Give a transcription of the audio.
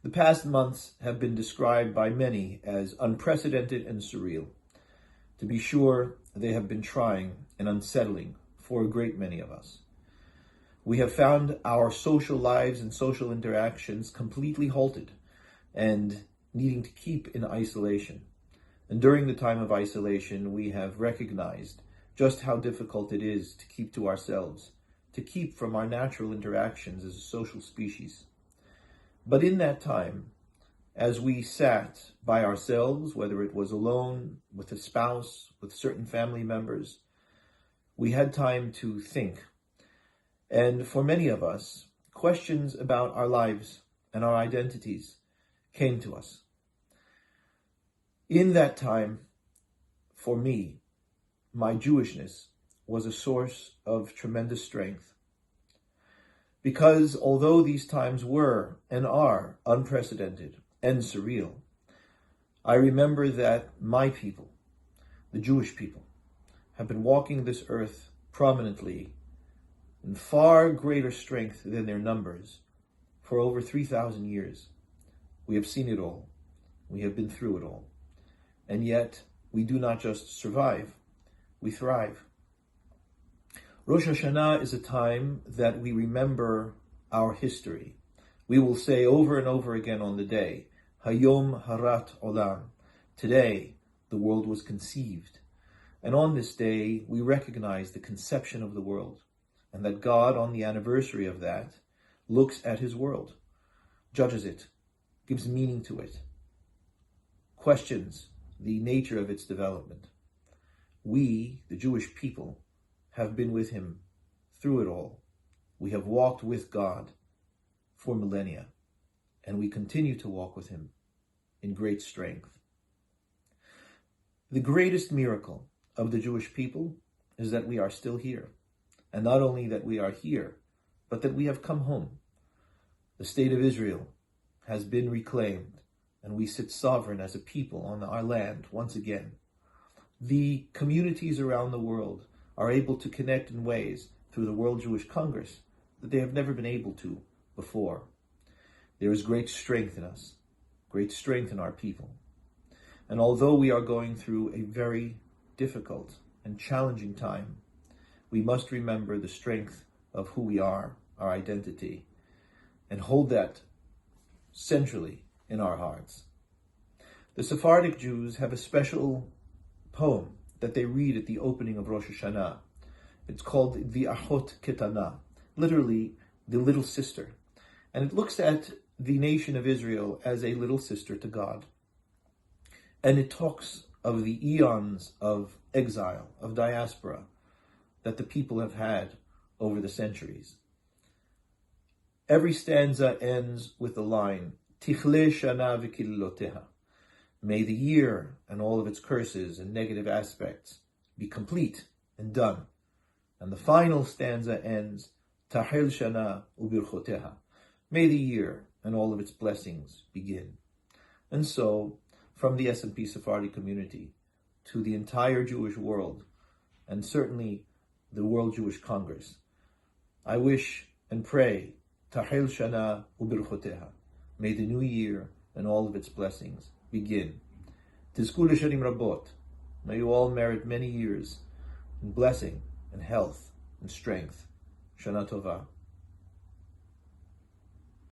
The past months have been described by many as unprecedented and surreal. To be sure, they have been trying and unsettling for a great many of us. We have found our social lives and social interactions completely halted and needing to keep in isolation. And during the time of isolation, we have recognized just how difficult it is to keep to ourselves, to keep from our natural interactions as a social species. But in that time, as we sat by ourselves, whether it was alone, with a spouse, with certain family members, we had time to think. And for many of us, questions about our lives and our identities came to us. In that time, for me, my Jewishness was a source of tremendous strength. Because although these times were and are unprecedented and surreal, I remember that my people, the Jewish people, have been walking this earth prominently in far greater strength than their numbers for over 3,000 years. We have seen it all. We have been through it all. And yet, we do not just survive, we thrive. Rosh Hashanah is a time that we remember our history. We will say over and over again on the day, Hayom Harat Olam. Today, the world was conceived. And on this day, we recognize the conception of the world, and that God, on the anniversary of that, looks at his world, judges it, gives meaning to it, questions the nature of its development. We, the Jewish people, have been with him through it all. We have walked with God for millennia, and we continue to walk with him in great strength. The greatest miracle of the Jewish people is that we are still here. And not only that we are here, but that we have come home. The state of Israel has been reclaimed, and we sit sovereign as a people on our land once again. The communities around the world are able to connect in ways through the World Jewish Congress that they have never been able to before. There is great strength in us, great strength in our people. And although we are going through a very difficult and challenging time, we must remember the strength of who we are, our identity, and hold that centrally in our hearts. The Sephardic Jews have a special poem that they read at the opening of Rosh Hashanah. It's called the Ahot Ketana, literally the little sister. And it looks at the nation of Israel as a little sister to God. And it talks of the eons of exile, of diaspora, that the people have had over the centuries. Every stanza ends with the line, Tichle shana v'kililoteha. May the year and all of its curses and negative aspects be complete and done. And the final stanza ends, Tahel shana ubirchoteha. May the year and all of its blessings begin. And so, from the S&P Sephardi community to the entire Jewish world, and certainly the World Jewish Congress, I wish and pray, Tahel Shana Ubirchoteha. May the new year and all of its blessings begin. Tizku l'shanim rabot. May you all merit many years in blessing and health and strength. Shana Tova.